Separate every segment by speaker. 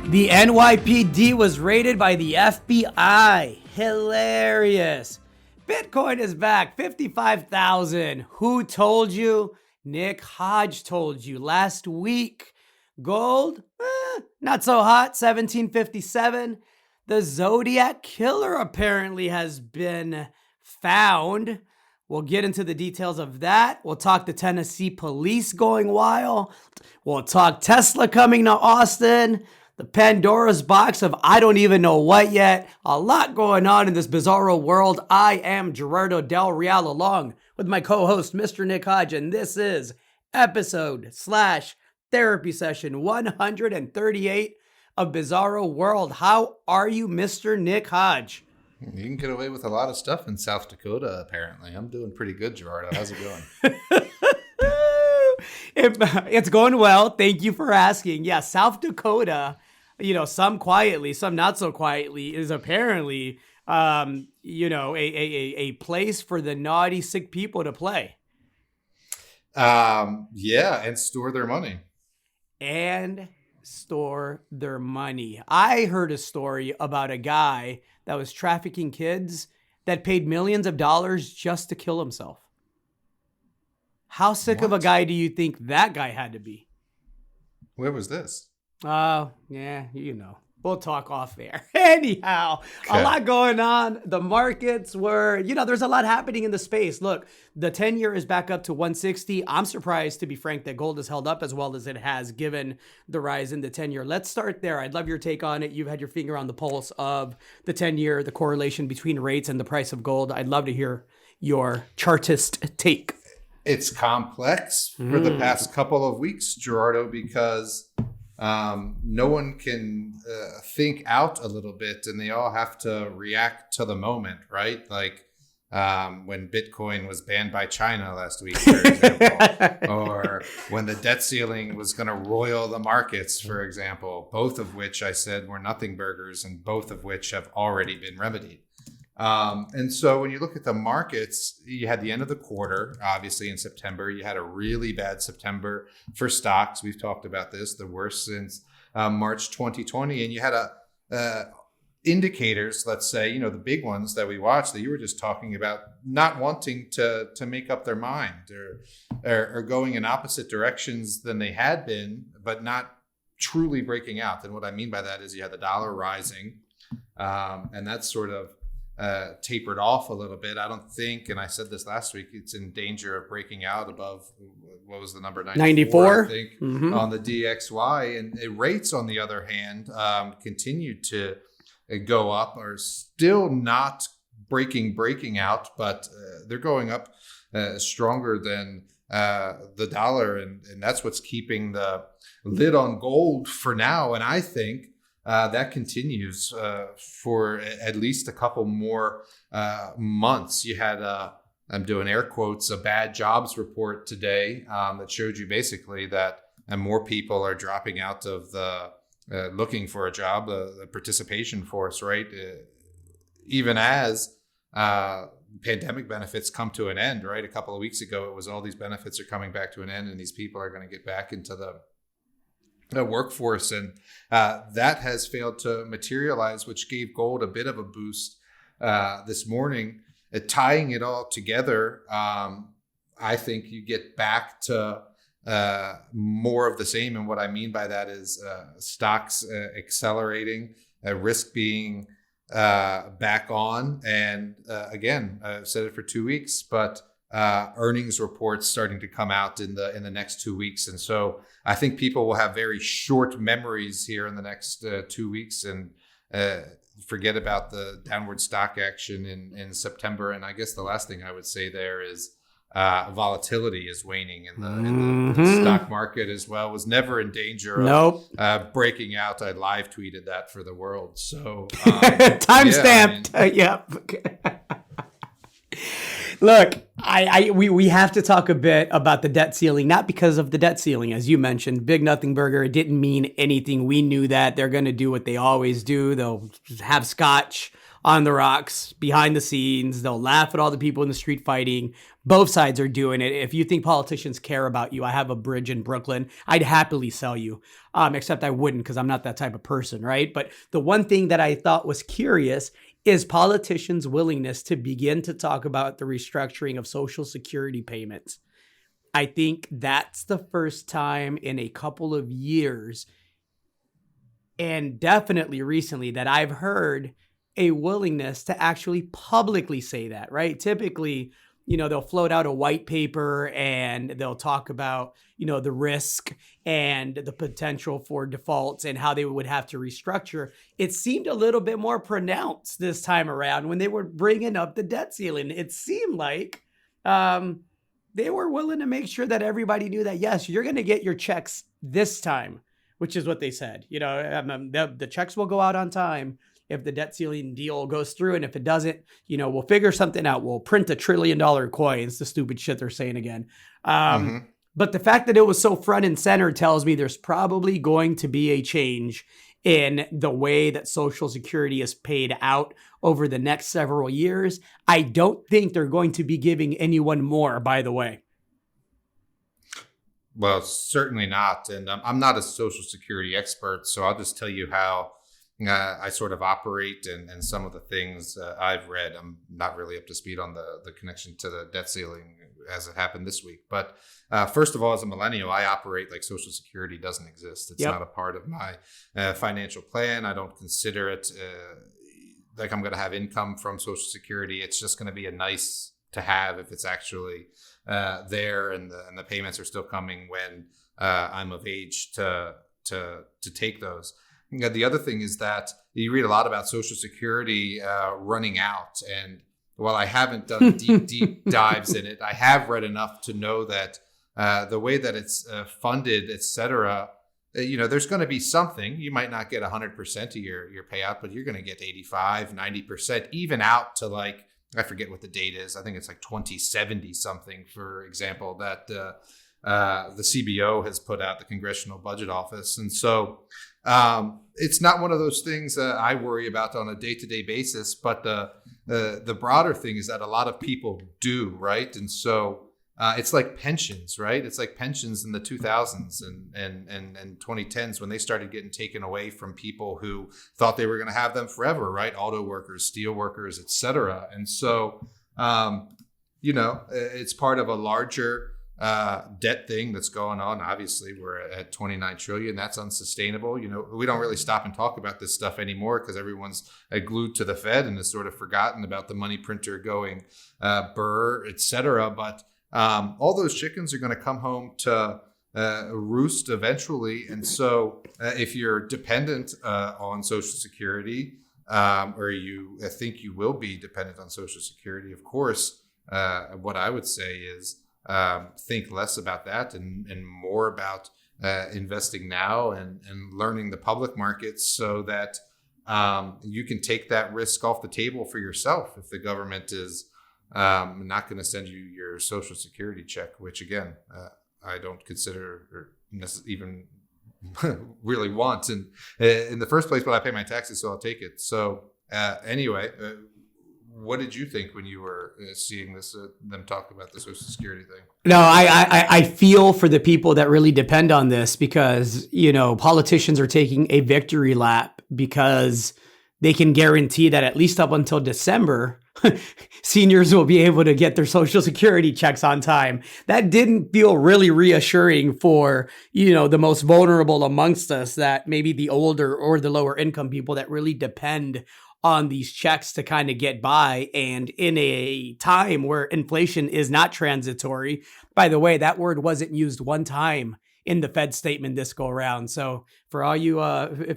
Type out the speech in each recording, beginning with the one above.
Speaker 1: The NYPD was raided by the FBI. Hilarious. Bitcoin is back, 55,000. Who told you? Nick Hodge told you last week. Gold, not so hot, 1757. The Zodiac Killer apparently has been found. We'll get into the details of that. We'll talk the Tennessee police going wild. We'll talk Tesla coming to Austin. The Pandora's box of I don't even know what yet. A lot going on in this bizarro world. I am Gerardo Del Real along with my co-host, Mr. Nick Hodge, and this is episode/therapy session 138 of Bizarro World. How are you, Mr. Nick Hodge?
Speaker 2: You can get away with a lot of stuff in South Dakota, apparently. I'm doing pretty good, Gerardo. How's it going?
Speaker 1: It's going well. Thank you for asking. Yeah, South Dakota, some quietly, some not so quietly, is apparently, a place for the naughty, sick people to play.
Speaker 2: Yeah, and store their money.
Speaker 1: I heard a story about a guy that was trafficking kids that paid millions of dollars just to kill himself. How sick of a guy do you think that guy had to be?
Speaker 2: Where was this?
Speaker 1: Yeah, We'll talk off air. Anyhow, okay. A lot going on. The markets were, there's a lot happening in the space. Look, the 10-year is back up to 160. I'm surprised, to be frank, that gold has held up as well as it has given the rise in the 10-year. Let's start there. I'd love your take on it. You've had your finger on the pulse of the 10-year, the correlation between rates and the price of gold. I'd love to hear your chartist take.
Speaker 2: It's complex for the past couple of weeks, Gerardo, because no one can think out a little bit, and they all have to react to the moment, right? Like when Bitcoin was banned by China last week, for example, or when the debt ceiling was going to roil the markets, for example, both of which I said were nothing burgers, and both of which have already been remedied. And so when you look at the markets, you had the end of the quarter, obviously in September. You had a really bad September for stocks. We've talked about this, the worst since March 2020. And you had indicators, let's say, the big ones that we watched that you were just talking about, not wanting to make up their mind or going in opposite directions than they had been, but not truly breaking out. And what I mean by that is you had the dollar rising, and that's sort of tapered off a little bit. I don't think, and I said this last week, it's in danger of breaking out above, what was the number? 94? I think, on the DXY. And rates, on the other hand, continued to go up, are still not breaking out, but they're going up stronger than the dollar. And that's what's keeping the lid on gold for now. And I think that continues for at least a couple more months. You had, I'm doing air quotes, a bad jobs report today that showed you basically that more people are dropping out of the looking for a job, the participation force, right? Even as pandemic benefits come to an end, right? A couple of weeks ago, it was all these benefits are coming back to an end, and these people are going to get back into the workforce, and that has failed to materialize, which gave gold a bit of a boost this morning. Tying it all together, I think you get back to more of the same, and what I mean by that is stocks accelerating, risk being back on, and again, I've said it for 2 weeks, but earnings reports starting to come out in the next 2 weeks. And so I think people will have very short memories here in the next 2 weeks and forget about the downward stock action in September. And I guess the last thing I would say there is volatility is waning in the stock market as well. Was never in danger of breaking out. I live tweeted that for the world. So
Speaker 1: timestamped. Look, we have to talk a bit about the debt ceiling, not because of the debt ceiling, as you mentioned, big nothing burger. It didn't mean anything. We knew that they're going to do what they always do. They'll have scotch on the rocks behind the scenes. They'll laugh at all the people in the street fighting. Both sides are doing it. If you think politicians care about you, I have a bridge in Brooklyn. I'd happily sell you, except I wouldn't because I'm not that type of person, right? But the one thing that I thought was curious is politicians' willingness to begin to talk about the restructuring of Social Security payments. I think that's the first time in a couple of years, and definitely recently, that I've heard a willingness to actually publicly say that, right? Typically, they'll float out a white paper and they'll talk about, the risk and the potential for defaults and how they would have to restructure. It seemed a little bit more pronounced this time around when they were bringing up the debt ceiling. It seemed like they were willing to make sure that everybody knew that, yes, you're going to get your checks this time, which is what they said. The checks will go out on time if the debt ceiling deal goes through. And if it doesn't, we'll figure something out. We'll print $1 trillion coin. It's the stupid shit they're saying again. But the fact that it was so front and center tells me there's probably going to be a change in the way that Social Security is paid out over the next several years. I don't think they're going to be giving anyone more, by the way.
Speaker 2: Well, certainly not. And I'm not a Social Security expert, so I'll just tell you how I sort of operate and some of the things I've read. I'm not really up to speed on the connection to the debt ceiling as it happened this week. But first of all, as a millennial, I operate like Social Security doesn't exist. It's not a part of my financial plan. I don't consider it like I'm going to have income from Social Security. It's just going to be a nice to have if it's actually there and the payments are still coming when I'm of age to take those. The other thing is that you read a lot about Social Security running out. And while I haven't done deep dives in it, I have read enough to know that the way that it's funded, et cetera, there's going to be something. You might not get 100% of your payout, but you're going to get 85, 90%, even out to like, I forget what the date is. I think it's like 2070 something, for example, that the CBO has put out, the Congressional Budget Office. And so it's not one of those things that I worry about on a day-to-day basis, but the broader thing is that a lot of people do, right? And so it's like pensions, right? It's like pensions in the 2000s and 2010s when they started getting taken away from people who thought they were going to have them forever, right? Auto workers, steel workers, et cetera. And so, it's part of a larger debt thing that's going on. Obviously, we're at 29 trillion. That's unsustainable. We don't really stop and talk about this stuff anymore because everyone's glued to the Fed and has sort of forgotten about the money printer going burr, et cetera. But all those chickens are going to come home to roost eventually. And so if you're dependent on Social Security, or you think you will be dependent on Social Security, of course, what I would say is think less about that and more about investing now and learning the public markets so that you can take that risk off the table for yourself if the government is not going to send you your Social Security check, which again, I don't consider or even really want. And in the first place, but I pay my taxes, so I'll take it. So anyway, what did you think when you were seeing this, them talk about the Social Security thing?
Speaker 1: No, I feel for the people that really depend on this because, politicians are taking a victory lap because they can guarantee that at least up until December, seniors will be able to get their Social Security checks on time. That didn't feel really reassuring for, the most vulnerable amongst us, that maybe the older or the lower income people that really depend on these checks to kind of get by. And in a time where inflation is not transitory, by the way, that word wasn't used one time in the Fed statement this go around. So for all you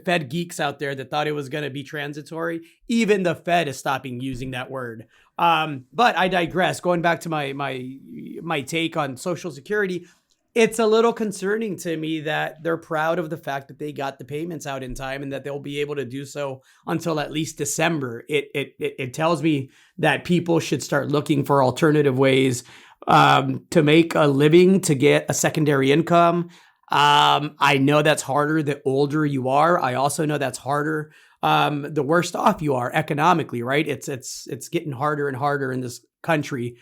Speaker 1: Fed geeks out there that thought it was going to be transitory, even the Fed is stopping using that word. But I digress. Going back to my take on Social Security, it's a little concerning to me that they're proud of the fact that they got the payments out in time and that they'll be able to do so until at least December. It tells me that people should start looking for alternative ways to make a living, to get a secondary income. I know that's harder the older you are. I also know that's harder the worse off you are economically, right? It's getting harder and harder in this country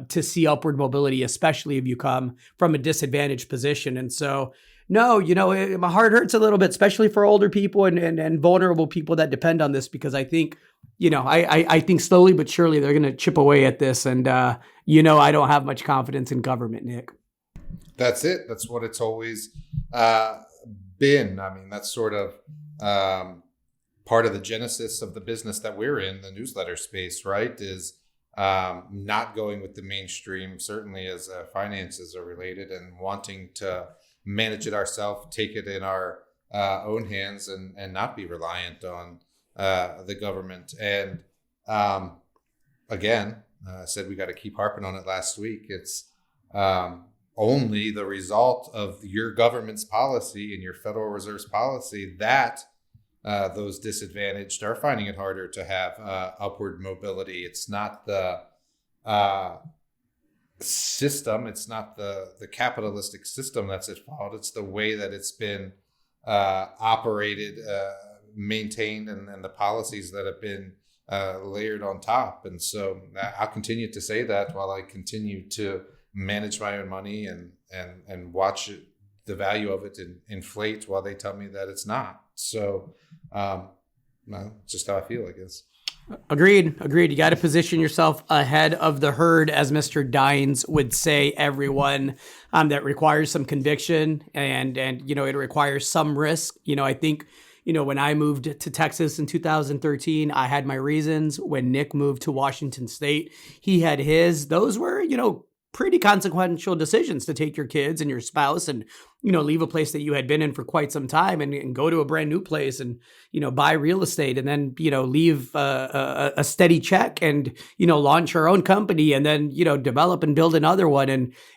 Speaker 1: to see upward mobility, especially if you come from a disadvantaged position. And so, no, my heart hurts a little bit, especially for older people and vulnerable people that depend on this, because I think, I think slowly but surely they're going to chip away at this. And, I don't have much confidence in government, Nick.
Speaker 2: That's it. That's what it's always been. I mean, that's sort of part of the genesis of the business that we're in, the newsletter space, right? Is not going with the mainstream, certainly as finances are related, and wanting to manage it ourselves, take it in our own hands, and not be reliant on the government. And again, I said we got to keep harping on it last week. It's only the result of your government's policy and your Federal Reserve's policy that those disadvantaged are finding it harder to have upward mobility. It's not the system. It's not the capitalistic system that's at fault. It's the way that it's been operated, maintained, and the policies that have been layered on top. And so I'll continue to say that while I continue to manage my own money and watch it, the value of it inflate while they tell me that it's not. So, it's just how I feel, I guess.
Speaker 1: Agreed. You got to position yourself ahead of the herd, as Mr. Dines would say, everyone. That requires some conviction and it requires some risk. I think, when I moved to Texas in 2013, I had my reasons. When Nick moved to Washington State, he had his. Those were, pretty consequential decisions to take your kids and your spouse and, leave a place that you had been in for quite some time and go to a brand new place and, buy real estate and then, leave a steady check and, launch our own company and then, develop and build another one.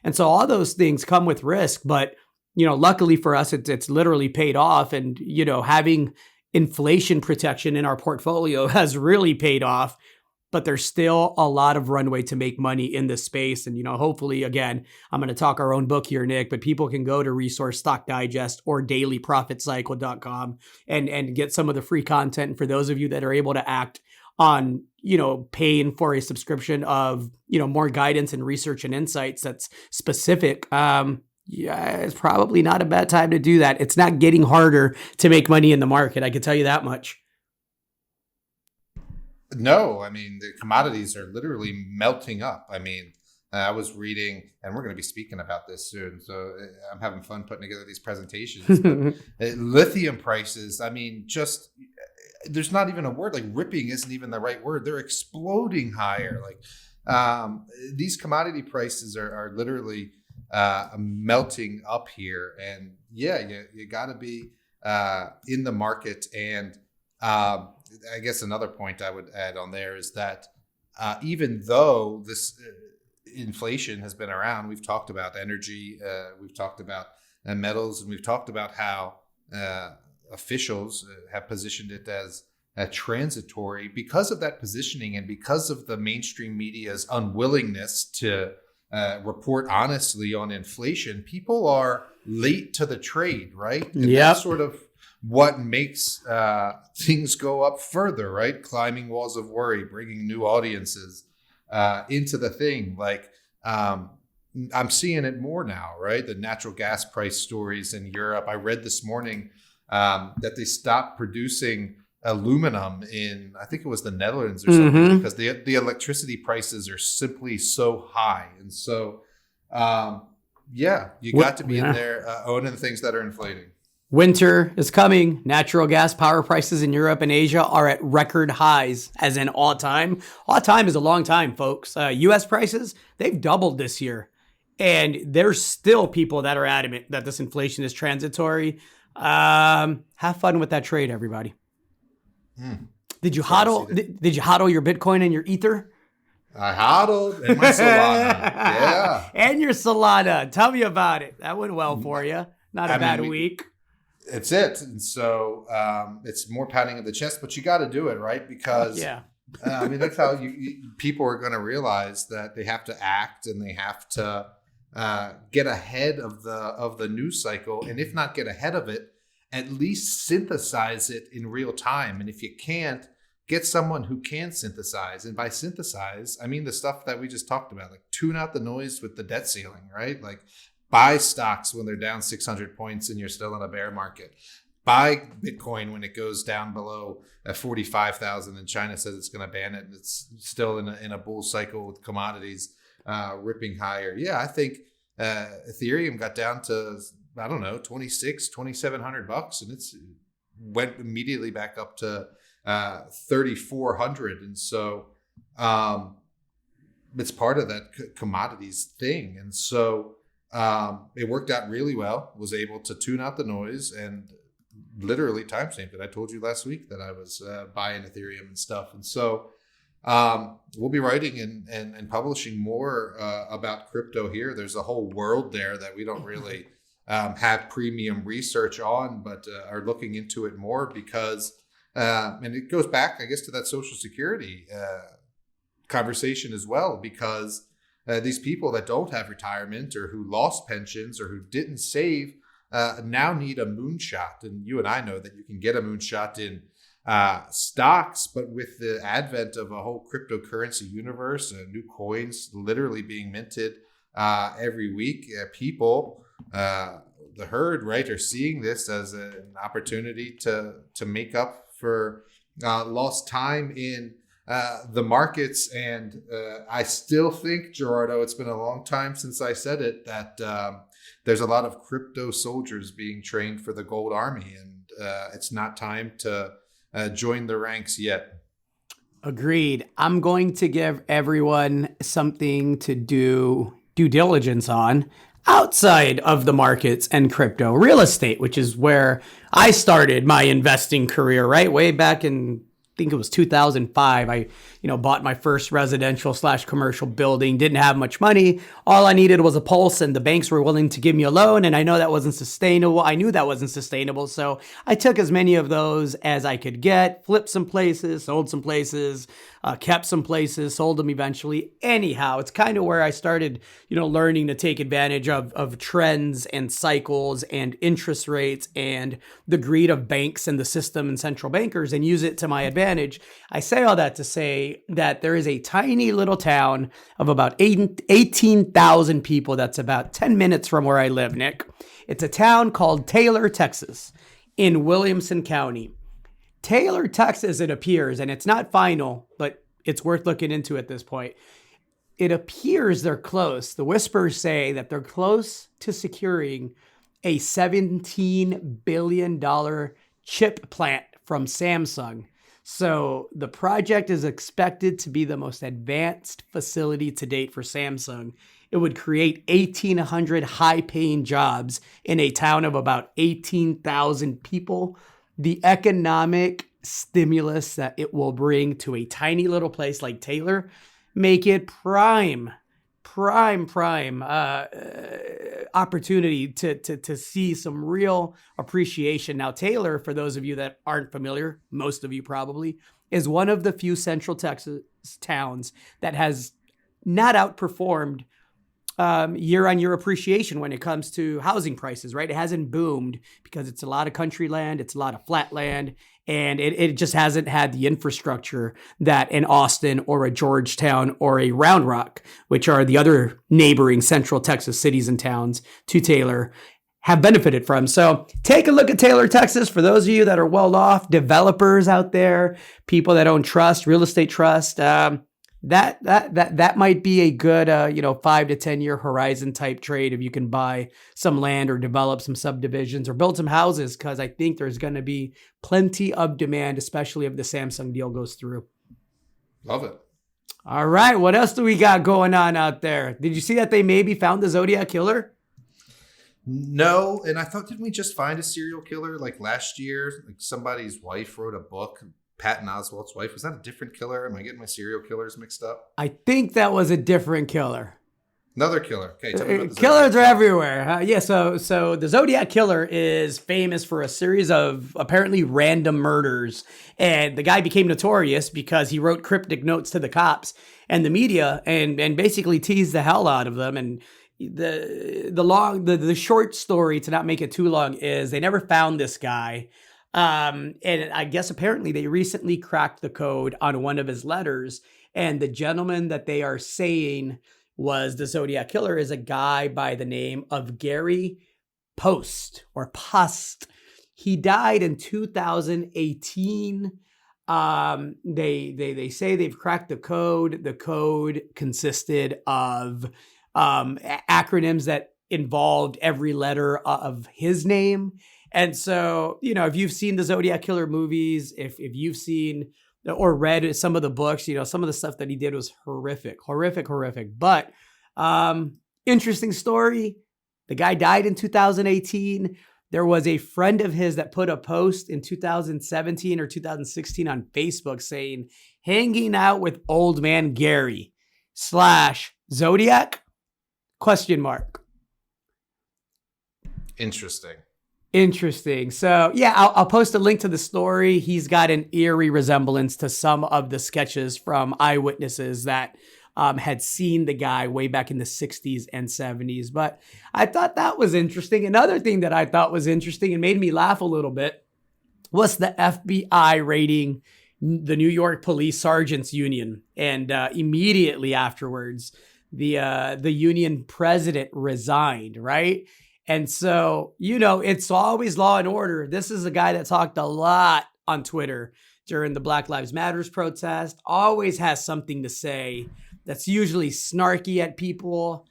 Speaker 1: And so all those things come with risk, but, luckily for us, it's literally paid off. And, having inflation protection in our portfolio has really paid off. But there's still a lot of runway to make money in this space. And, hopefully, again, I'm going to talk our own book here, Nick, but people can go to Resource Stock Digest or dailyprofitcycle.com and get some of the free content. And for those of you that are able to act on, paying for a subscription of, more guidance and research and insights that's specific, it's probably not a bad time to do that. It's not getting harder to make money in the market. I can tell you that much.
Speaker 2: No, I mean, the commodities are literally melting up. I mean, I was reading, and we're going to be speaking about this soon, so I'm having fun putting together these presentations. But lithium prices, I mean, just, there's not even a word, like ripping isn't even the right word. They're exploding higher. Like these commodity prices are literally melting up here. And yeah, you got to be in the market. And I guess another point I would add on there is that even though this inflation has been around, we've talked about energy, we've talked about metals, and we've talked about how officials have positioned it as transitory. Because of that positioning and because of the mainstream media's unwillingness to report honestly on inflation, people are late to the trade, right? And that's sort of what makes things go up further, right? Climbing walls of worry, bringing new audiences into the thing. Like I'm seeing it more now, right? The natural gas price stories in Europe. I read this morning that they stopped producing aluminum in, I think it was the Netherlands or something, because the electricity prices are simply so high. And so, you got to be in there owning things that are inflating.
Speaker 1: Winter is coming. Natural gas power prices in Europe and Asia are at record highs, as in all time. All time is a long time, folks. U.S. prices, they've doubled this year. And there's still people that are adamant that this inflation is transitory. Have fun with that trade, everybody. Did you hodl your Bitcoin and your Ether?
Speaker 2: I hodled and my Solana. Yeah.
Speaker 1: And your Solana. Tell me about it. That went well for you. Not a bad week.
Speaker 2: It's it. And so it's more pounding of the chest, but you got to do it, right? Because I mean, that's how people are going to realize that they have to act and they have to get ahead of the news cycle. And if not get ahead of it, at least synthesize it in real time. And if you can't, get someone who can synthesize. And by synthesize, I mean the stuff that we just talked about, like tune out the noise with the debt ceiling, right? Like buy stocks when they're down 600 points and you're still in a bear market. Buy Bitcoin when it goes down below 45,000 and China says it's going to ban it. And it's still in a bull cycle with commodities ripping higher. Yeah, I think Ethereum got down to, I don't know, 2,700 bucks, and it's went immediately back up to 3,400. And so it's part of that commodities thing. And so it worked out really well, was able to tune out the noise and literally timestamped it. I told you last week that I was buying Ethereum and stuff. And so we'll be writing and publishing more about crypto here. There's a whole world there that we don't really have premium research on, but are looking into it more because, and it goes back, I guess, to that Social Security conversation as well, because these people that don't have retirement or who lost pensions or who didn't save now need a moonshot. And you and I know that you can get a moonshot in stocks, but with the advent of a whole cryptocurrency universe, new coins literally being minted every week, people, the herd, right, are seeing this as an opportunity to make up for lost time in the markets. And I still think, Gerardo, it's been a long time since I said it, that there's a lot of crypto soldiers being trained for the gold army, and it's not time to join the ranks yet.
Speaker 1: Agreed. I'm going to give everyone something to do due diligence on outside of the markets and crypto. Real estate, which is where I started my investing career, right? Way back in, I think it was 2005. I, bought my first residential / commercial building, didn't have much money. All I needed was a pulse, and the banks were willing to give me a loan. And I know that wasn't sustainable. I knew that wasn't sustainable. So I took as many of those as I could get, flipped some places, sold some places, kept some places, sold them eventually. Anyhow, it's kind of where I started, learning to take advantage of trends and cycles and interest rates and the greed of banks and the system and central bankers, and use it to my advantage. I say all that to say that there is a tiny little town of about 18,000 people that's about 10 minutes from where I live, Nick. It's a town called Taylor, Texas, in Williamson County. Taylor, Texas, it appears, and it's not final, but it's worth looking into at this point. It appears they're close. The whispers say that they're close to securing a $17 billion chip plant from Samsung. So the project is expected to be the most advanced facility to date for Samsung. It would create 1,800 high-paying jobs in a town of about 18,000 people. The economic stimulus that it will bring to a tiny little place like Taylor make it prime opportunity to see some real appreciation. Now, Taylor, for those of you that aren't familiar, most of you probably, is one of the few Central Texas towns that has not outperformed year-on-year appreciation when it comes to housing prices, right? It hasn't boomed because it's a lot of country land, it's a lot of flat land, and it just hasn't had the infrastructure that an Austin or a Georgetown or a Round Rock, which are the other neighboring Central Texas cities and towns to Taylor, have benefited from. So take a look at Taylor, Texas. For those of you that are well off, developers out there, people that own trust, real estate trust, that might be a good 5 to 10 year horizon type trade if you can buy some land or develop some subdivisions or build some houses, because I think there's going to be plenty of demand, especially if the Samsung deal goes through.
Speaker 2: Love it.
Speaker 1: All right, what else do we got going on out there? Did you see that they maybe found the Zodiac Killer?
Speaker 2: No, and I thought, didn't we just find a serial killer like last year? Like somebody's wife wrote a book. Patton Oswalt's wife. Was that a different killer? Am I getting my serial killers mixed up?
Speaker 1: I think that was a different killer.
Speaker 2: Another killer. Okay, tell me about the
Speaker 1: Killers are everywhere. So the Zodiac Killer is famous for a series of apparently random murders. And the guy became notorious because he wrote cryptic notes to the cops and the media and basically teased the hell out of them. And the short story, to not make it too long, is they never found this guy. And I guess apparently they recently cracked the code on one of his letters. And the gentleman that they are saying was the Zodiac Killer is a guy by the name of Gary Post. He died in 2018. They say they've cracked the code. The code consisted of acronyms that involved every letter of his name. And so, if you've seen the Zodiac Killer movies, if you've seen or read some of the books, some of the stuff that he did was horrific. But interesting story. The guy died in 2018. There was a friend of his that put a post in 2017 or 2016 on Facebook saying, hanging out with old man Gary / Zodiac ? Interesting. So yeah, I'll post a link to the story. He's got an eerie resemblance to some of the sketches from eyewitnesses that had seen the guy way back in the 60s and 70s. But I thought that was interesting. Another thing that I thought was interesting and made me laugh a little bit was the FBI raiding the New York Police Sergeants Union. And immediately afterwards, the union president resigned, right? And so, it's always law and order. This is a guy that talked a lot on Twitter during the Black Lives Matters protest, always has something to say that's usually snarky at people.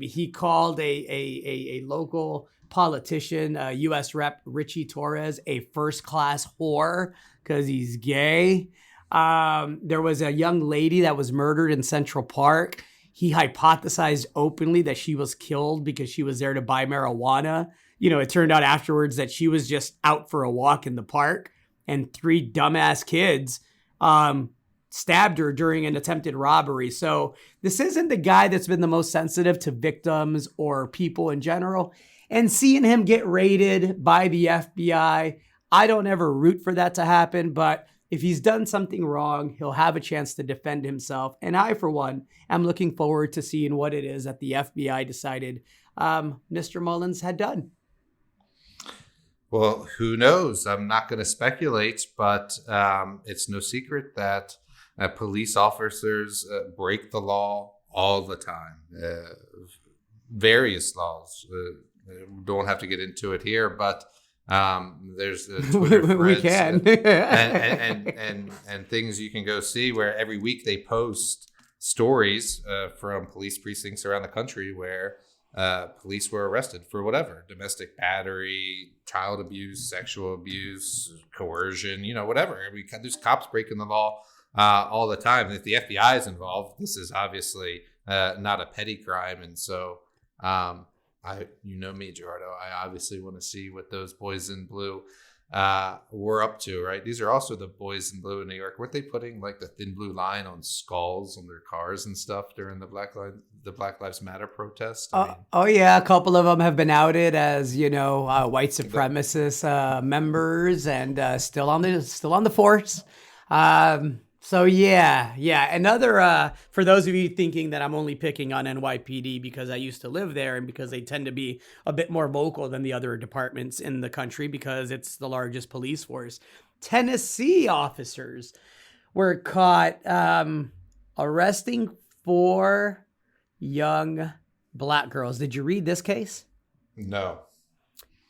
Speaker 1: He called a local politician, U.S. Rep Richie Torres, a first-class whore because he's gay. There was a young lady that was murdered in Central Park. He hypothesized openly that she was killed because she was there to buy marijuana. It turned out afterwards that she was just out for a walk in the park, and 3 dumbass kids stabbed her during an attempted robbery. So this isn't the guy that's been the most sensitive to victims or people in general. And seeing him get raided by the FBI, I don't ever root for that to happen, but if he's done something wrong, he'll have a chance to defend himself. And I, for one, am looking forward to seeing what it is that the FBI decided Mr. Mullins had done.
Speaker 2: Well, who knows? I'm not going to speculate, but it's no secret that police officers break the law all the time. Various laws. Don't have to get into it here, but there's the Twitter threads
Speaker 1: we can.
Speaker 2: and things you can go see where every week they post stories from police precincts around the country where police were arrested for whatever, domestic battery, child abuse, sexual abuse, coercion, whatever. There's cops breaking the law all the time. And if the FBI is involved, this is obviously not a petty crime. And so me, Gerardo, I obviously want to see what those boys in blue were up to, right? These are also the boys in blue in New York. Weren't they putting like the thin blue line on skulls on their cars and stuff during the Black Lives Matter protest?
Speaker 1: Oh yeah, a couple of them have been outed as white supremacist members and still on the force. So yeah. Another, for those of you thinking that I'm only picking on NYPD because I used to live there and because they tend to be a bit more vocal than the other departments in the country because it's the largest police force. Tennessee officers were caught arresting 4 young black girls. Did you read this case?
Speaker 2: No.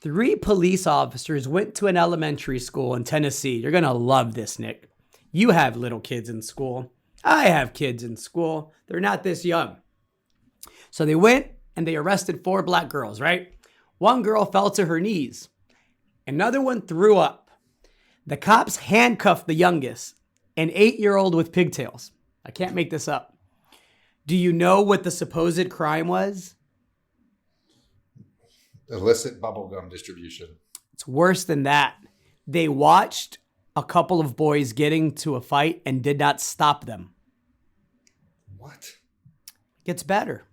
Speaker 1: 3 police officers went to an elementary school in Tennessee. You're going to love this, Nick. You have little kids in school. I have kids in school. They're not this young. So they went and they arrested 4 black girls, right? One girl fell to her knees. Another one threw up. The cops handcuffed the youngest, an 8-year-old with pigtails. I can't make this up. Do you know what the supposed crime was?
Speaker 2: Illicit bubblegum distribution.
Speaker 1: It's worse than that. They watched a couple of boys getting to a fight and did not stop them.
Speaker 2: What?
Speaker 1: Gets better.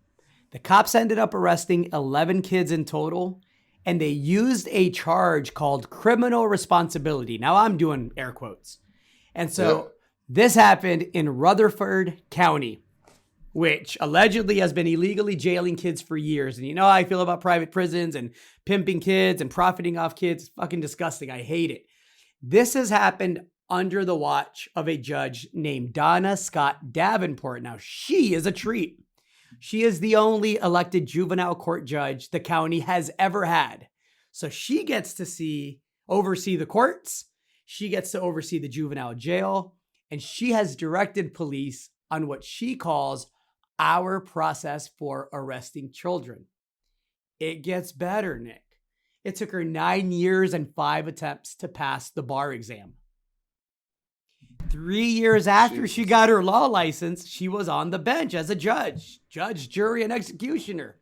Speaker 1: The cops ended up arresting 11 kids in total, and they used a charge called criminal responsibility. Now I'm doing air quotes. And so This happened in Rutherford County. which allegedly has been illegally jailing kids for years. And you know how I feel about private prisons and pimping kids and profiting off kids. It's fucking disgusting. I hate it. This has happened under the watch of a judge named Donna Scott Davenport. Now, she is a treat. She is the only elected juvenile court judge the county has ever had. So she gets to oversee the courts. She gets to oversee the juvenile jail. And she has directed police on what she calls our process for arresting children. It gets better, Nick. It took her 9 years and 5 attempts to pass the bar exam. 3 years after she got her law license, she was on the bench as a judge, jury, and executioner.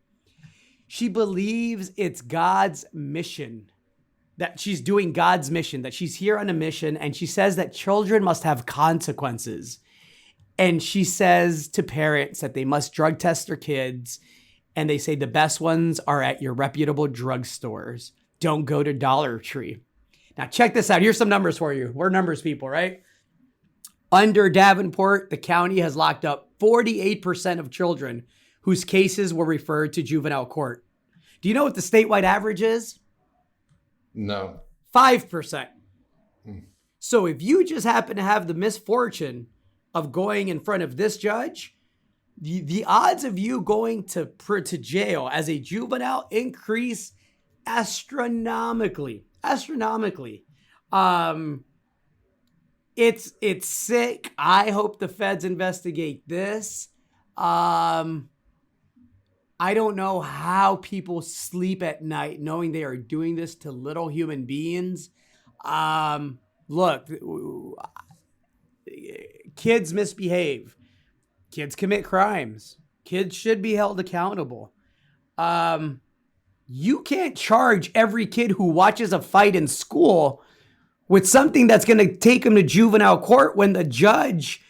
Speaker 1: She believes it's God's mission, that she's doing God's mission, that she's here on a mission, and she says that children must have consequences. And she says to parents that they must drug test their kids, and they say the best ones are at your reputable drugstores. Don't go to Dollar Tree. Now check this out. Here's some numbers for you. We're numbers people, right? Under Davenport, the county has locked up 48% of children whose cases were referred to juvenile court. Do you know what the statewide average is?
Speaker 2: No.
Speaker 1: 5%. So if you just happen to have the misfortune of going in front of this judge, the odds of you going to jail as a juvenile increase astronomically. It's sick. I hope the feds investigate this. I don't know how people sleep at night knowing they are doing this to little human beings. Look, kids misbehave. Kids commit crimes. Kids should be held accountable. You can't charge every kid who watches a fight in school with something that's going to take them to juvenile court when the judge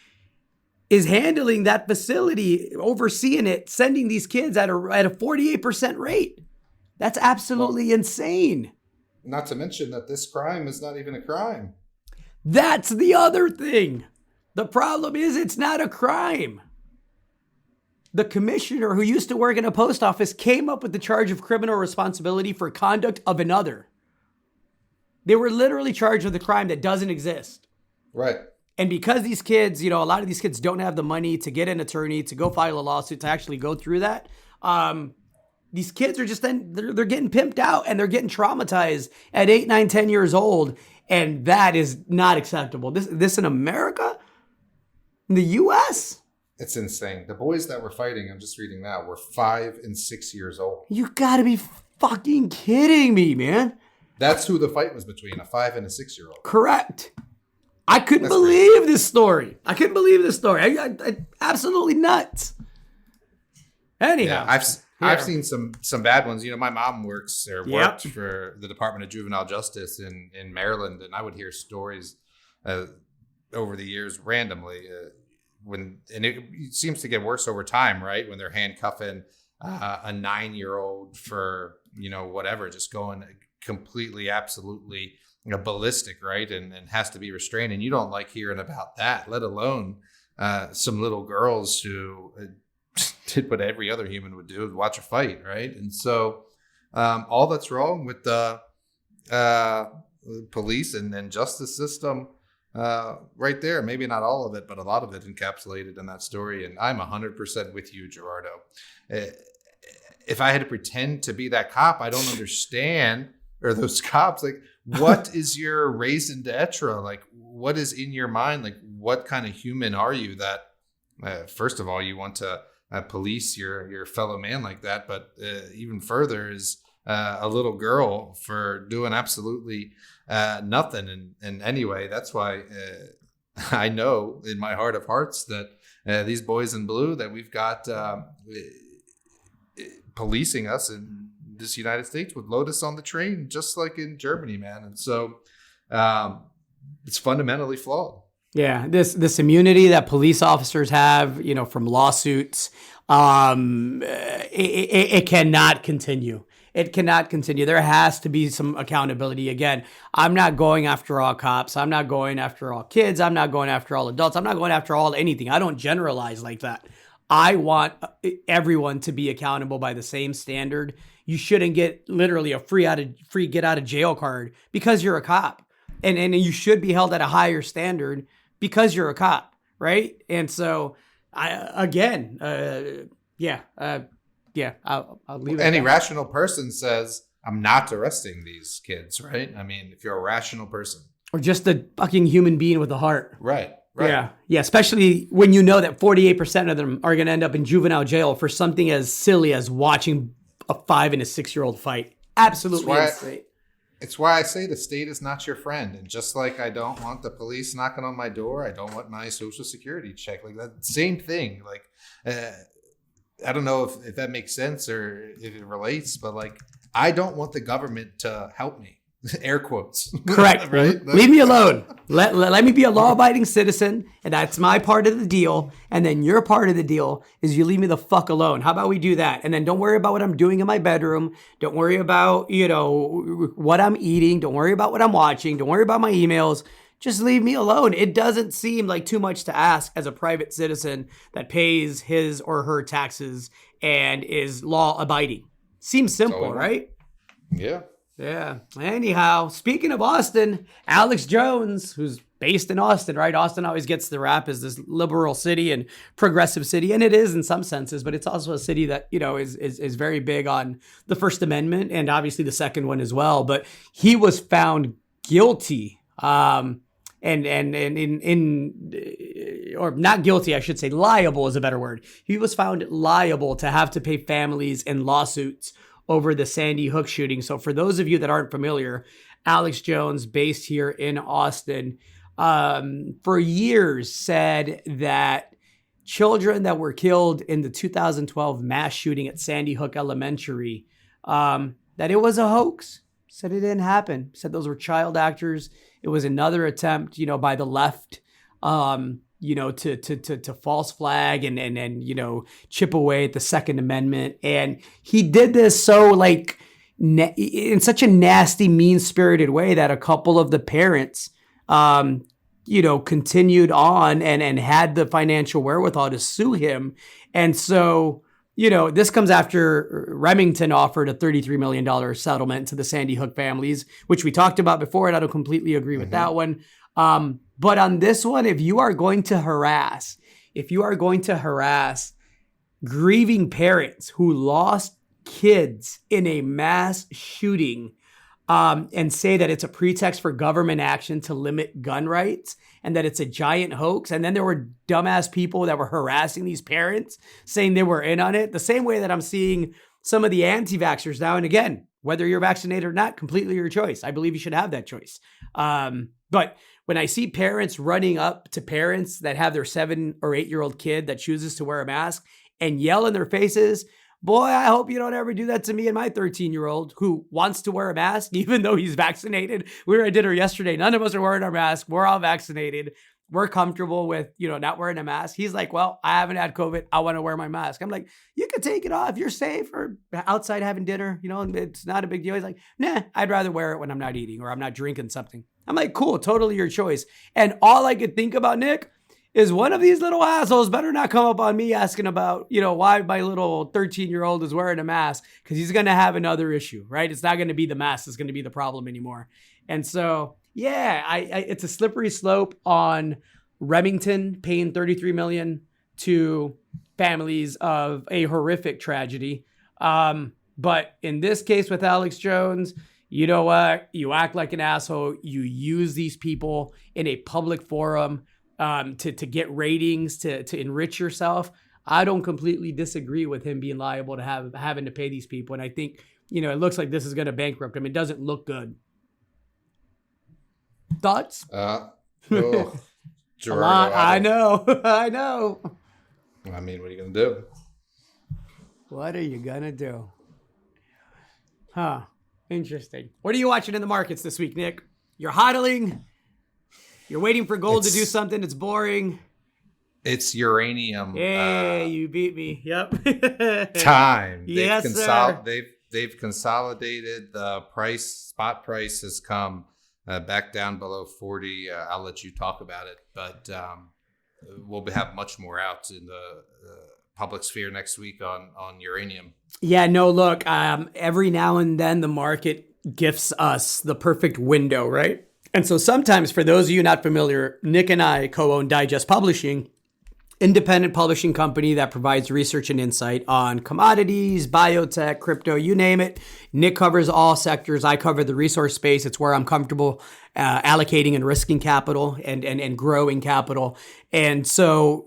Speaker 1: is handling that facility, overseeing it, sending these kids at a 48% rate. That's absolutely insane.
Speaker 2: Not to mention that this crime is not even a crime.
Speaker 1: That's the other thing. The problem is it's not a crime. The commissioner who used to work in a post office came up with the charge of criminal responsibility for conduct of another. They were literally charged with a crime that doesn't exist.
Speaker 2: Right.
Speaker 1: And because these kids, a lot of these kids don't have the money to get an attorney, to go file a lawsuit, to actually go through that, these kids are just they're getting pimped out and they're getting traumatized at 8, 9, 10 years old. And that is not acceptable. This in America? In the U.S.?
Speaker 2: It's insane. The boys that were fighting, I'm just reading that, were 5 and 6 years old.
Speaker 1: You gotta be fucking kidding me, man.
Speaker 2: That's who the fight was between, a 5 and a 6-year-old.
Speaker 1: Correct. I couldn't believe this story. I absolutely nuts. Anyhow.
Speaker 2: Yeah, I've seen some bad ones. My mom worked for the Department of Juvenile Justice in Maryland, and I would hear stories over the years randomly and it seems to get worse over time, right? When they're handcuffing a 9-year-old for whatever, just going completely, absolutely ballistic, right? And has to be restrained. And you don't like hearing about that, let alone some little girls who did what every other human would do, watch a fight, right? And so all that's wrong with the police and justice system right there. Maybe not all of it, but a lot of it encapsulated in that story. And I'm 100% with you, Gerardo. If I had to pretend to be that cop, I don't understand, or those cops, like, what is your raison d'etre? Like, what is in your mind? Like, what kind of human are you that, first of all, you want to police your fellow man like that? But even further is a little girl for doing absolutely nothing. And anyway, that's why I know in my heart of hearts that these boys in blue that we've got policing us in this United States would load us on the train, just like in Germany, man. And so it's fundamentally flawed. Yeah,
Speaker 1: this immunity that police officers have, from lawsuits, it cannot continue. It cannot continue. There has to be some accountability. Again, I'm not going after all cops. I'm not going after all kids. I'm not going after all adults. I'm not going after all anything. I don't generalize like that. I want everyone to be accountable by the same standard. You shouldn't get literally a free get out of jail card because you're a cop. And you should be held at a higher standard because you're a cop, right? And so I'll leave it.
Speaker 2: Any rational person says, I'm not arresting these kids, right? I mean, if you're a rational person.
Speaker 1: Or just a fucking human being with a heart.
Speaker 2: Right.
Speaker 1: Yeah. Yeah. Especially when you know that 48% of them are going to end up in juvenile jail for something as silly as watching a 5 and a 6-year-old fight. Absolutely insane.
Speaker 2: It's why I say the state is not your friend. And just like I don't want the police knocking on my door, I don't want my social security check. Like that same thing. Like, I don't know if that makes sense or if it relates, but like, I don't want the government to help me. Air quotes.
Speaker 1: Correct.
Speaker 2: Right?
Speaker 1: Leave me alone. Let me be a law-abiding citizen, and that's my part of the deal. And then your part of the deal is you leave me the fuck alone. How about we do that? And then don't worry about what I'm doing in my bedroom. Don't worry about, what I'm eating. Don't worry about what I'm watching. Don't worry about my emails. Just leave me alone. It doesn't seem like too much to ask as a private citizen that pays his or her taxes and is law-abiding. Seems simple, right?
Speaker 2: Yeah.
Speaker 1: Yeah. Anyhow, speaking of Austin, Alex Jones, who's based in Austin, right? Austin always gets the rap as this liberal city and progressive city, and it is in some senses, but it's also a city that, is very big on the First Amendment and obviously the second one as well. But he was found guilty, or not guilty, I should say, liable is a better word. He was found liable to have to pay families in lawsuits over the Sandy Hook shooting. So for those of you that aren't familiar, Alex Jones, based here in Austin, for years said that children that were killed in the 2012 mass shooting at Sandy Hook Elementary, that it was a hoax. Said it didn't happen. Said those were child actors. It was another attempt, by the left, to false flag and chip away at the Second Amendment. And he did this so in such a nasty, mean-spirited way that a couple of the parents, continued on and had the financial wherewithal to sue him. And so, this comes after Remington offered a $33 million settlement to the Sandy Hook families, which we talked about before, and I don't completely agree with that one. But on this one, if you are going to harass grieving parents who lost kids in a mass shooting, and say that it's a pretext for government action to limit gun rights and that it's a giant hoax, and then there were dumbass people that were harassing these parents saying they were in on it, the same way that I'm seeing some of the anti-vaxxers now. And again, whether you're vaccinated or not, completely your choice. I believe you should have that choice. But when I see parents running up to parents that have their 7 or 8-year-old kid that chooses to wear a mask and yell in their faces, boy, I hope you don't ever do that to me and my 13-year-old who wants to wear a mask, even though he's vaccinated. We were at dinner yesterday. None of us are wearing our mask. We're all vaccinated. We're comfortable with, not wearing a mask. He's like, well, I haven't had COVID. I want to wear my mask. I'm like, you can take it off. You're safe, or outside having dinner. It's not a big deal. He's like, nah, I'd rather wear it when I'm not eating or I'm not drinking something. I'm like, cool, totally your choice. And all I could think about, Nick, is one of these little assholes better not come up on me asking about, why my little 13-year-old is wearing a mask, because he's going to have another issue, right? It's not going to be the mask that's going to be the problem anymore. And so, yeah, it's a slippery slope on Remington paying $33 million to families of a horrific tragedy. But in this case with Alex Jones, you know what? You act like an asshole. You use these people in a public forum to get ratings, to enrich yourself. I don't completely disagree with him being liable to having to pay these people. And I think, it looks like this is going to bankrupt him. It doesn't look good. Thoughts?
Speaker 2: A
Speaker 1: lot. I know. I know.
Speaker 2: I mean, what are you going to do?
Speaker 1: What are you going to do? Huh. Interesting. What are you watching in the markets this week, Nick? You're hodling. You're waiting for gold to do something. It's boring.
Speaker 2: It's uranium.
Speaker 1: Yeah, you beat me. Yep.
Speaker 2: Time.
Speaker 1: Yes, sir.
Speaker 2: They've consolidated. The spot price has come back down below 40. I'll let you talk about it, but we'll have much more out in the public sphere next week on uranium.
Speaker 1: Yeah, no, look, every now and then the market gifts us the perfect window, right? And so sometimes, for those of you not familiar, Nick and I co-own Digest Publishing, independent publishing company that provides research and insight on commodities, biotech, crypto, you name it. Nick covers all sectors. I cover the resource space. It's where I'm comfortable allocating and risking capital and growing capital. And so,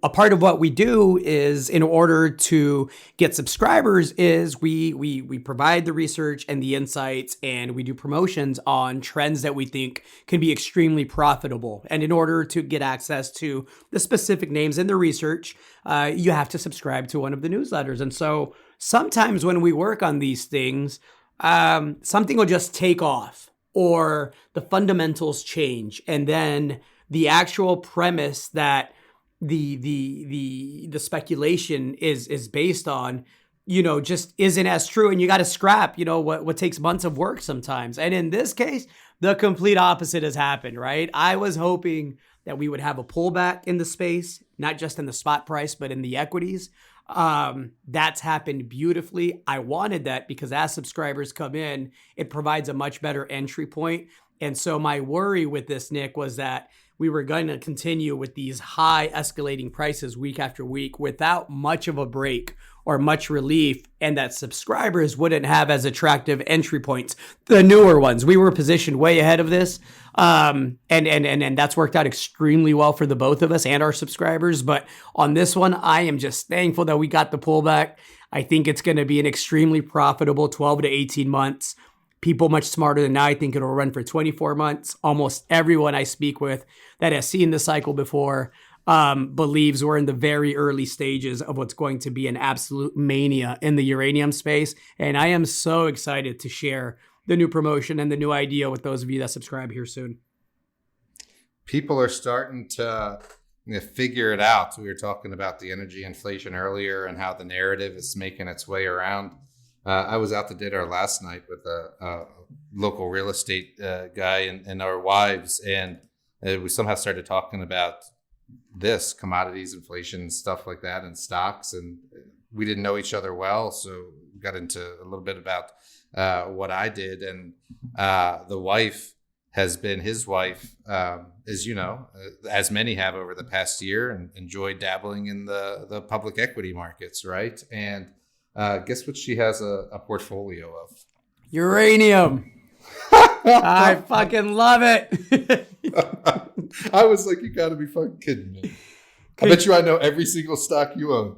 Speaker 1: a part of what we do is, in order to get subscribers, is we provide the research and the insights, and we do promotions on trends that we think can be extremely profitable. And in order to get access to the specific names in the research, you have to subscribe to one of the newsletters. And so sometimes when we work on these things, something will just take off, or the fundamentals change, and then the actual premise that the speculation is based on, just isn't as true, and you got to scrap, what takes months of work sometimes. And in this case, the complete opposite has happened, right? I was hoping that we would have a pullback in the space, not just in the spot price, but in the equities. That's happened beautifully. I wanted that because as subscribers come in, it provides a much better entry point. And so my worry with this, Nick, was that we were going to continue with these high escalating prices week after week without much of a break or much relief, and that subscribers wouldn't have as attractive entry points, the newer ones. We were positioned way ahead of this, and that's worked out extremely well for the both of us and our subscribers. But on this one, I am just thankful that we got the pullback. I think it's going to be an extremely profitable 12 to 18 months. People much smarter than I think it'll run for 24 months. Almost everyone I speak with that has seen the cycle before believes we're in the very early stages of what's going to be an absolute mania in the uranium space. And I am so excited to share the new promotion and the new idea with those of you that subscribe here soon.
Speaker 2: People are starting to figure it out. We were talking about the energy inflation earlier and how the narrative is making its way around. I was out to dinner last night with a local real estate guy and our wives, and we somehow started talking about this commodities, inflation, stuff like that, and stocks. And we didn't know each other well, so we got into a little bit about what I did. And the wife has been his wife, as you know, as many have over the past year, and enjoyed dabbling in the public equity markets, right? And guess what she has a portfolio of?
Speaker 1: Uranium. I fucking love it.
Speaker 2: I was like, you gotta be fucking kidding me. I bet you I know every single stock you own.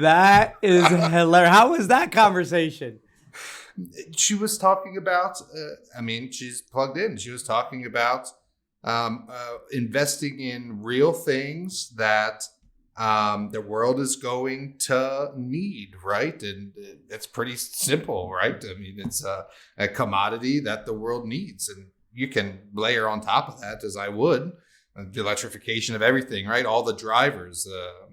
Speaker 1: That is hilarious. How was that conversation?
Speaker 2: She was talking about, she's plugged in. She was talking about investing in real things that the world is going to need, right? And that's pretty simple, right? I mean, it's a commodity that the world needs. And you can layer on top of that, as I would, the electrification of everything, right? All the drivers,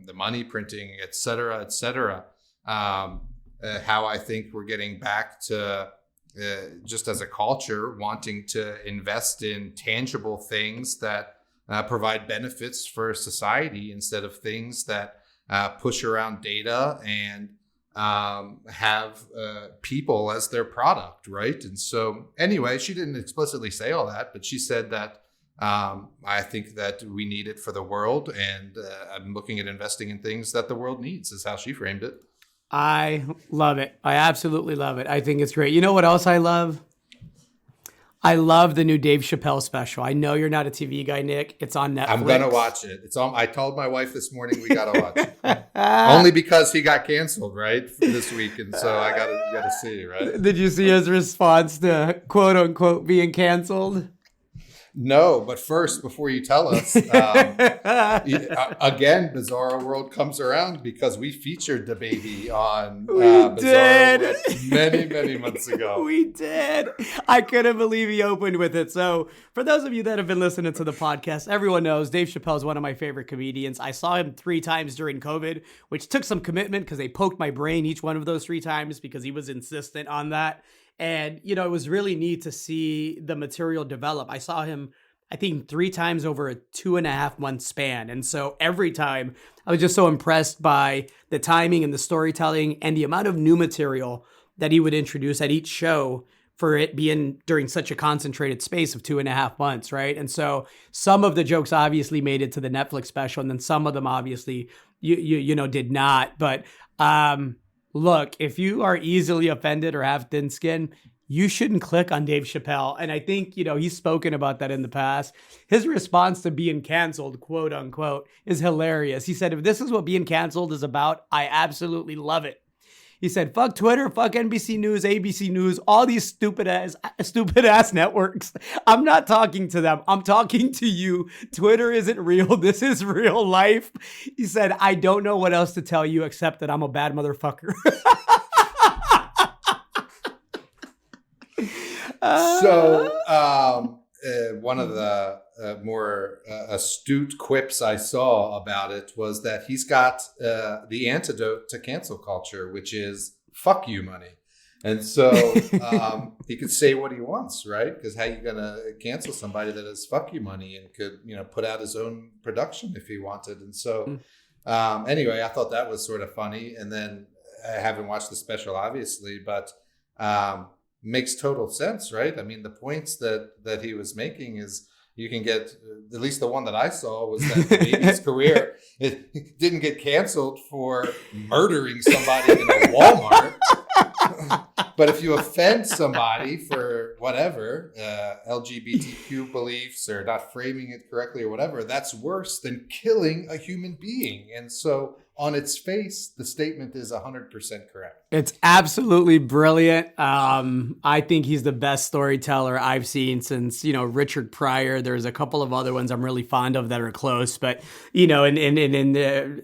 Speaker 2: the money printing, et cetera, et cetera. How I think we're getting back to just as a culture wanting to invest in tangible things that provide benefits for society instead of things that push around data and have people as their product, right? And so anyway, she didn't explicitly say all that, but she said that I think that we need it for the world, and I'm looking at investing in things that the world needs, is how she framed it.
Speaker 1: I love it. I absolutely love it. I think it's great. You know what else I love? I love the new Dave Chappelle special. I know you're not a TV guy, Nick. It's on Netflix.
Speaker 2: I'm going to watch it. It's on. I told my wife this morning we got to watch it. Only because he got canceled, right, this week. And so I got to see, right?
Speaker 1: Did you see his response to quote unquote being canceled?
Speaker 2: No, but first, before you tell us, again, Bizarro World comes around because we featured the baby on Bizarro World many, many months ago.
Speaker 1: We did. I couldn't believe he opened with it. So for those of you that have been listening to the podcast, everyone knows Dave Chappelle is one of my favorite comedians. I saw him 3 times during COVID, which took some commitment because they poked my brain each one of those 3 times because he was insistent on that. And, it was really neat to see the material develop. I saw him I think 3 times over a 2.5-month span. And so every time I was just so impressed by the timing and the storytelling and the amount of new material that he would introduce at each show for it being during such a concentrated space of 2.5 months, right? And so some of the jokes obviously made it to the Netflix special, and then some of them obviously you know did not. But look, if you are easily offended or have thin skin, you shouldn't click on Dave Chappelle. And I think, you know, he's spoken about that in the past. His response to being canceled, quote unquote, is hilarious. He said, if this is what being canceled is about, I absolutely love it. He said, fuck Twitter, fuck NBC News, ABC News, all these stupid ass networks. I'm not talking to them. I'm talking to you. Twitter isn't real. This is real life. He said, I don't know what else to tell you except that I'm a bad motherfucker.
Speaker 2: One of the more astute quips I saw about it was that he's got the antidote to cancel culture, which is fuck you money. And so he could say what he wants, right? Because how you going to cancel somebody that has fuck you money and could, you know, put out his own production if he wanted. And so anyway, I thought that was sort of funny. And then I haven't watched the special, obviously, but makes total sense, right? I mean, the points that he was making is you can get, at least the one that I saw was that the baby's career, it didn't get canceled for murdering somebody in a Walmart. But if you offend somebody for whatever, LGBTQ beliefs or not framing it correctly or whatever, that's worse than killing a human being. And so on its face, the statement is 100% correct.
Speaker 1: It's absolutely brilliant. I think he's the best storyteller I've seen since, you know, Richard Pryor. There's a couple of other ones I'm really fond of that are close, but, you know, and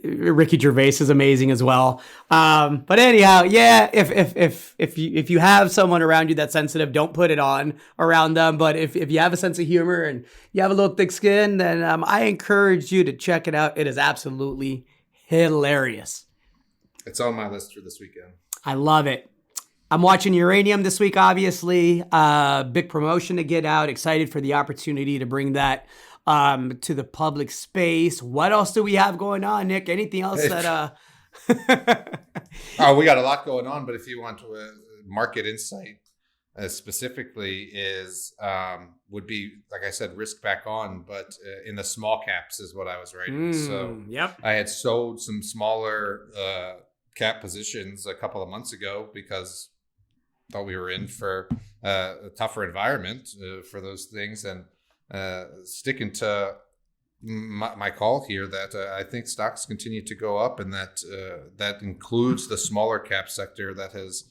Speaker 1: Ricky Gervais is amazing as well. But anyhow, yeah, if you have someone around you that's sensitive, don't put it on around them. But if you have a sense of humor and you have a little thick skin, then I encourage you to check it out. It is absolutely hilarious.
Speaker 2: It's on my list for this weekend.
Speaker 1: I love it. I'm watching Uranium this week, obviously. Big promotion to get out. Excited for the opportunity to bring that to the public space. What else do we have going on, Nick? Anything else that...
Speaker 2: Oh, we got a lot going on, but if you want to market insight specifically is would be, like I said, risk back on, but in the small caps is what I was writing. So
Speaker 1: yep.
Speaker 2: I had sold some smaller cap positions a couple of months ago because I thought we were in for a tougher environment for those things, and sticking to my call here that I think stocks continue to go up, and that includes the smaller cap sector that has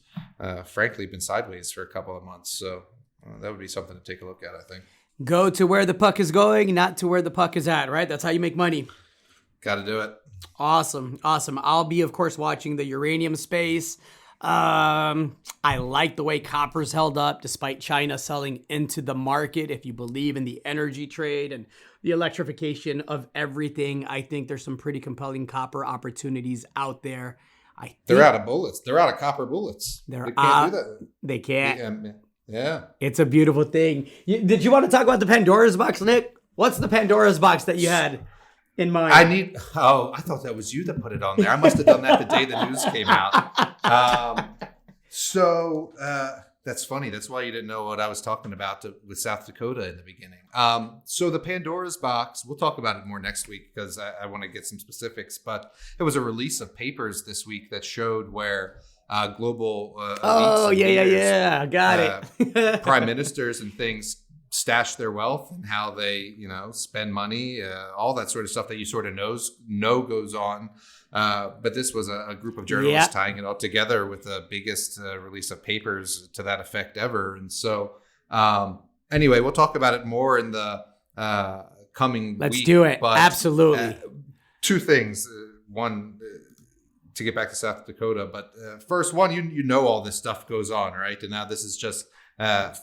Speaker 2: frankly been sideways for a couple of months. So that would be something to take a look at, I think. Go
Speaker 1: to where the puck is going, not to where the puck is at, right? That's how you make money.
Speaker 2: Got to do it.
Speaker 1: Awesome. I'll be, of course, watching the uranium space. I like the way copper's held up despite China selling into the market. If you believe in the energy trade and the electrification of everything, I think there's some pretty compelling copper opportunities out there.
Speaker 2: They're out of bullets. They're out of copper bullets.
Speaker 1: They can't do that. They can't.
Speaker 2: Yeah.
Speaker 1: It's a beautiful thing. Did you want to talk about the Pandora's box, Nick? What's the Pandora's box that you had in mind?
Speaker 2: I thought that was you that put it on there. I must have done that the day the news came out. So that's funny. That's why you didn't know what I was talking about with South Dakota in the beginning. So the Pandora's box, we'll talk about it more next week because I want to get some specifics. But it was a release of papers this week that showed where global
Speaker 1: leaders, got it.
Speaker 2: prime ministers and things stash their wealth and how they, spend money, all that sort of stuff that you sort of know goes on. But this was a group of journalists tying it all together with the biggest release of papers to that effect ever. And so anyway, we'll talk about it more in the coming week.
Speaker 1: Let's do it. But, absolutely.
Speaker 2: Two things. One, to get back to South Dakota. But first one, you know all this stuff goes on, right? And now this is just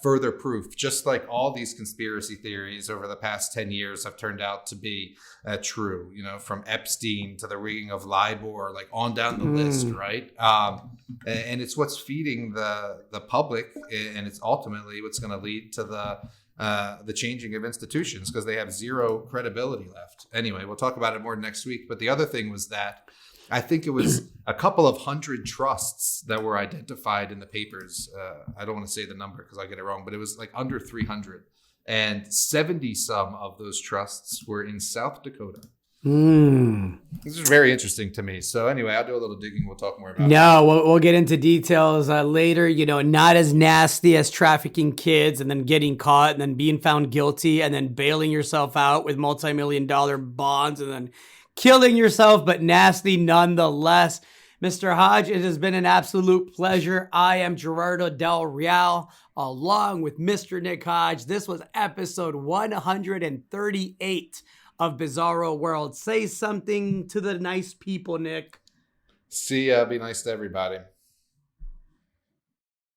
Speaker 2: further proof, just like all these conspiracy theories over the past 10 years have turned out to be true, from Epstein to the rigging of Liable, like on down the list, right? And it's what's feeding the public, and it's ultimately what's going to lead to the the changing of institutions because they have zero credibility left. Anyway, we'll talk about it more next week. But the other thing was that I think it was a couple of hundred trusts that were identified in the papers. I don't want to say the number because I get it wrong, but it was like under 300. And 70 some of those trusts were in South Dakota. This is very interesting to me. So anyway, I'll do a little digging. We'll talk more about it.
Speaker 1: No, we'll get into details later. You know, not as nasty as trafficking kids and then getting caught and then being found guilty and then bailing yourself out with multi-million-dollar bonds and then killing yourself, but nasty nonetheless. Mr. Hodge, it has been an absolute pleasure. I am Gerardo Del Real, along with Mr. Nick Hodge. This was episode 138 of Bizarro World. Say something to the nice people, Nick.
Speaker 2: See ya. Be nice to everybody.